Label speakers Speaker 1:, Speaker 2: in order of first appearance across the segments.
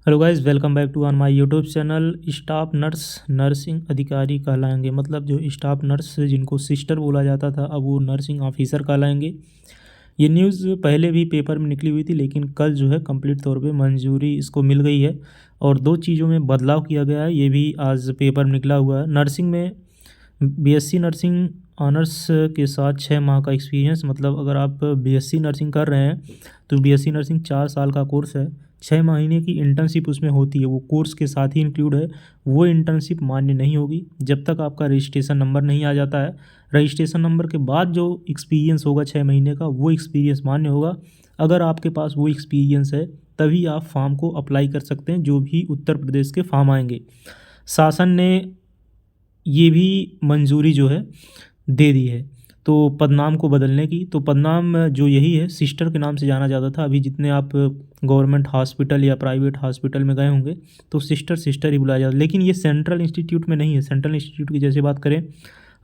Speaker 1: Hello guys, welcome back to on my YouTube channel. Staff nurse nursing अधिकारी कहलाएंगे, मतलब जो स्टाफ नर्स जिनको सिस्टर बोला जाता था अब वो नर्सिंग ऑफिसर कहलाएंगे। ये न्यूज़ पहले भी पेपर में निकली हुई थी, लेकिन कल जो है कंप्लीट तौर पे मंजूरी इसको मिल गई है और दो चीज़ों में बदलाव किया गया है। ये भी आज पेपर में निकला हुआ है। नर्सिंग में बीएससी नर्सिंग ऑनर्स के साथ 6 माह का एक्सपीरियंस, मतलब अगर आप बीएससी नर्सिंग कर रहे हैं तो बीएससी नर्सिंग 4 साल का कोर्स है। 6 महीने की इंटर्नशिप उसमें होती है, वो कोर्स के साथ ही इंक्लूड है। वो इंटर्नशिप मान्य नहीं होगी जब तक आपका रजिस्ट्रेशन नंबर नहीं आ जाता है। रजिस्ट्रेशन नंबर के बाद जो एक्सपीरियंस होगा 6 महीने का, वो एक्सपीरियंस मान्य होगा। अगर आपके पास वो एक्सपीरियंस है तभी आप फॉर्म को अप्लाई कर सकते हैं, जो भी उत्तर प्रदेश के फॉर्म आएंगे। शासन ने ये भी मंजूरी जो है दे दी है तो पदनाम को बदलने की। तो पदनाम जो यही है, सिस्टर के नाम से जाना जाता था। अभी जितने आप गवर्नमेंट हॉस्पिटल या प्राइवेट हॉस्पिटल में गए होंगे तो सिस्टर सिस्टर ही बुलाया जाता, लेकिन ये सेंट्रल इंस्टीट्यूट में नहीं है। सेंट्रल इंस्टीट्यूट की जैसे बात करें,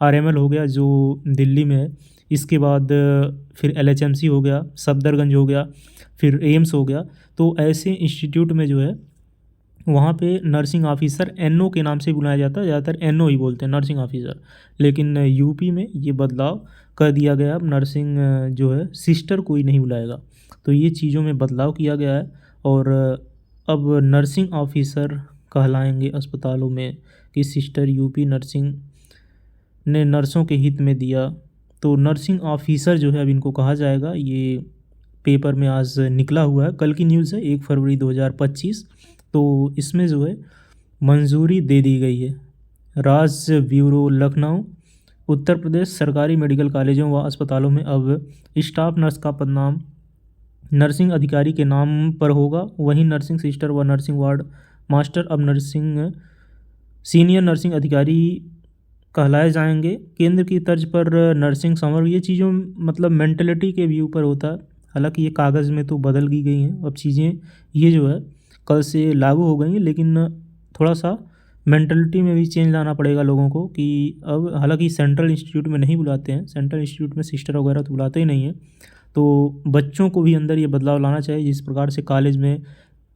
Speaker 1: आरएमएल हो गया जो दिल्ली में है, इसके बाद फिर एलएचएमसी हो गया, सफदरगंज हो गया, फिर एम्स हो गया। तो ऐसे इंस्टीट्यूट में जो है वहाँ पे नर्सिंग ऑफिसर एनओ के नाम से बुलाया जाता है, ज़्यादातर एनओ ही बोलते हैं, नर्सिंग ऑफिसर। लेकिन यूपी में ये बदलाव कर दिया गया, अब नर्सिंग जो है सिस्टर कोई नहीं बुलाएगा। तो ये चीज़ों में बदलाव किया गया है और अब नर्सिंग ऑफिसर कहलाएंगे अस्पतालों में कि सिस्टर यूपी नर्सिंग ने नर्सों के हित में दिया। तो नर्सिंग ऑफिसर जो है अब इनको कहा जाएगा। ये पेपर में आज निकला हुआ है, कल की न्यूज़ है, 1 फरवरी 2025। तो इसमें जो है मंजूरी दे दी गई है। राज्य ब्यूरो लखनऊ, उत्तर प्रदेश सरकारी मेडिकल कॉलेजों व अस्पतालों में अब स्टाफ नर्स का पदनाम नर्सिंग अधिकारी के नाम पर होगा। वहीं नर्सिंग सिस्टर व नर्सिंग वार्ड मास्टर अब नर्सिंग सीनियर नर्सिंग अधिकारी कहलाए जाएंगे। केंद्र की तर्ज पर नर्सिंग समर, ये चीज़ों मतलब मेंटलिटी के व्यू पर होता है। हालांकि ये कागज़ में तो बदल की गई हैं अब चीज़ें, ये जो है कल से लागू हो गई हैं, लेकिन थोड़ा सा मेंटलिटी में भी चेंज लाना पड़ेगा लोगों को कि अब हालांकि सेंट्रल इंस्टीट्यूट में नहीं बुलाते हैं, सेंट्रल इंस्टीट्यूट में सिस्टर वगैरह तो बुलाते ही नहीं हैं। तो बच्चों को भी अंदर ये बदलाव लाना चाहिए। जिस प्रकार से कॉलेज में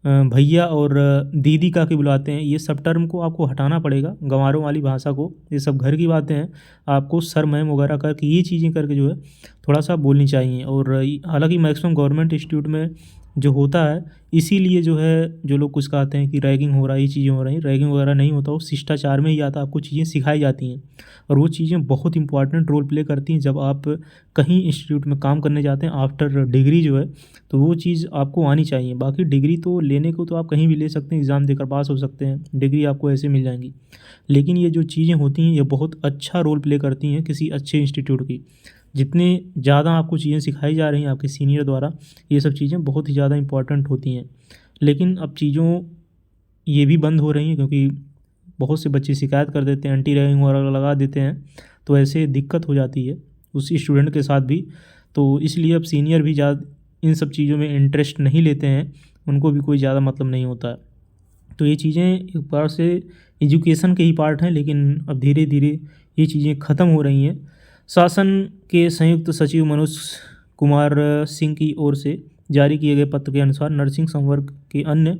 Speaker 1: भैया और दीदी का के बुलाते हैं, ये सब टर्म को आपको हटाना पड़ेगा, गंवारों वाली भाषा को। ये सब घर की बातें हैं, आपको सर मैम वगैरह करके ये चीज़ें करके जो है थोड़ा सा बोलनी चाहिए। और हालांकि मैक्सिमम गवर्नमेंट इंस्टीट्यूट में जो होता है, इसीलिए जो है जो लोग कुछ कहते हैं कि रैगिंग हो रहा है, ये चीज़ें हो रही, रैगिंग वगैरह नहीं होता, वो शिष्टाचार में ही आता है। आपको चीज़ें सिखाई जाती हैं और वो चीज़ें बहुत इंपॉर्टेंट रोल प्ले करती हैं जब आप कहीं इंस्टीट्यूट में काम करने जाते हैं आफ्टर डिग्री जो है। तो वो चीज़ आपको आनी चाहिए। बाकी डिग्री तो लेने को तो आप कहीं भी ले सकते हैं, एग्ज़ाम देकर पास हो सकते हैं, डिग्री आपको ऐसे मिल जाएंगी। लेकिन ये जो चीज़ें होती हैं ये बहुत अच्छा रोल प्ले करती हैं किसी अच्छे इंस्टीट्यूट की। जितने ज़्यादा आपको चीज़ें सिखाई जा रही हैं आपके सीनियर द्वारा, ये सब चीज़ें बहुत ही ज़्यादा इंपॉर्टेंट होती हैं। लेकिन अब चीज़ों ये भी बंद हो रही हैं क्योंकि बहुत से बच्चे शिकायत कर देते हैं, एंटी रैगिंग वगैरह लगा देते हैं, तो ऐसे दिक्कत हो जाती है उस स्टूडेंट के साथ भी। तो इसलिए अब सीनियर भी ज़्यादा इन सब चीज़ों में इंटरेस्ट नहीं लेते हैं, उनको भी कोई ज़्यादा मतलब नहीं होता है। तो ये चीज़ें एक बार से एजुकेशन के ही पार्ट हैं, लेकिन अब धीरे धीरे ये चीज़ें ख़त्म हो रही हैं। शासन के संयुक्त सचिव मनोज कुमार सिंह की ओर से जारी किए गए पत्र के अनुसार नर्सिंग संवर्ग के अन्य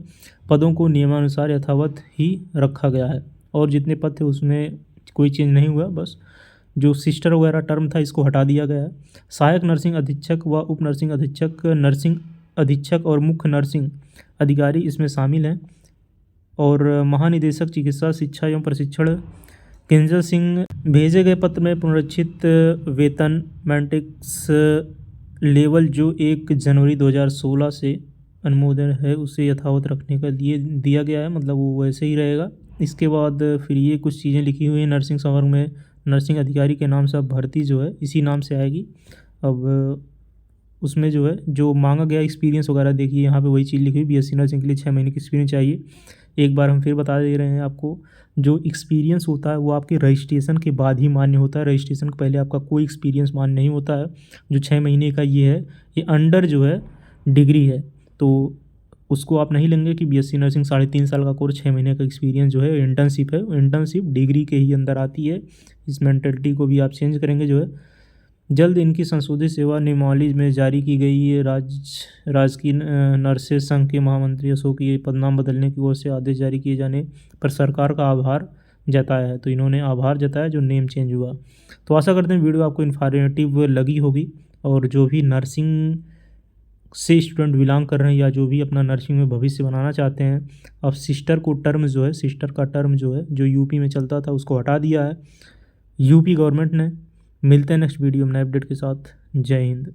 Speaker 1: पदों को नियमानुसार यथावत ही रखा गया है और जितने पद थे उसमें कोई चेंज नहीं हुआ। बस जो सिस्टर वगैरह टर्म था इसको हटा दिया गया है। सहायक नर्सिंग अधीक्षक व उप नर्सिंग अधीक्षक, नर्सिंग अधीक्षक और मुख्य नर्सिंग अधिकारी इसमें शामिल हैं। और महानिदेशक चिकित्सा शिक्षा एवं प्रशिक्षण किंजल सिंह भेजे गए पत्र में पुनरीक्षित वेतन मैट्रिक्स लेवल जो 1 जनवरी 2016 से अनुमोदन है उसे यथावत रखने का लिए दिया गया है, मतलब वो वैसे ही रहेगा। इसके बाद फिर ये कुछ चीज़ें लिखी हुई हैं नर्सिंग संवर्ग में, नर्सिंग अधिकारी के नाम से अब भर्ती जो है इसी नाम से आएगी। अब उसमें जो है जो मांगा गया एक्सपीरियंस वगैरह देखिए यहाँ पे वही चीज़ लिखी हुई, बीएससी नर्सिंग के लिए 6 महीने की एक्सपीरियंस चाहिए। एक बार हम फिर बता दे रहे हैं आपको, जो एक्सपीरियंस होता है वो आपके रजिस्ट्रेशन के बाद ही मान्य होता है। रजिस्ट्रेशन के पहले आपका कोई एक्सपीरियंस मान्य नहीं होता है। जो 6 महीने का ये है, ये अंडर जो है डिग्री है, तो उसको आप नहीं लेंगे कि बीएससी नर्सिंग 3.5 साल का कोर्स, 6 महीने का एक्सपीरियंस जो है इंटर्नशिप है। इंटर्नशिप डिग्री के ही अंदर आती है। इस मेंटलिटी को भी आप चेंज करेंगे जो है जल्द इनकी संशोधित सेवा नियमावली में जारी की गई है। राजकीय नर्सेज संघ के महामंत्री अशोक ये पदनाम बदलने की ओर से आदेश जारी किए जाने पर सरकार का आभार जताया है। तो इन्होंने आभार जताया जो नेम चेंज हुआ। तो आशा करते हैं वीडियो आपको इन्फॉर्मेटिव लगी होगी, और जो भी नर्सिंग से स्टूडेंट बिलोंग कर रहे हैं या जो भी अपना नर्सिंग में भविष्य बनाना चाहते हैं, अब सिस्टर का टर्म जो है जो यूपी में चलता था उसको हटा दिया है यूपी गवर्नमेंट ने। मिलते हैं नेक्स्ट वीडियो में नए अपडेट के साथ। जय हिंद।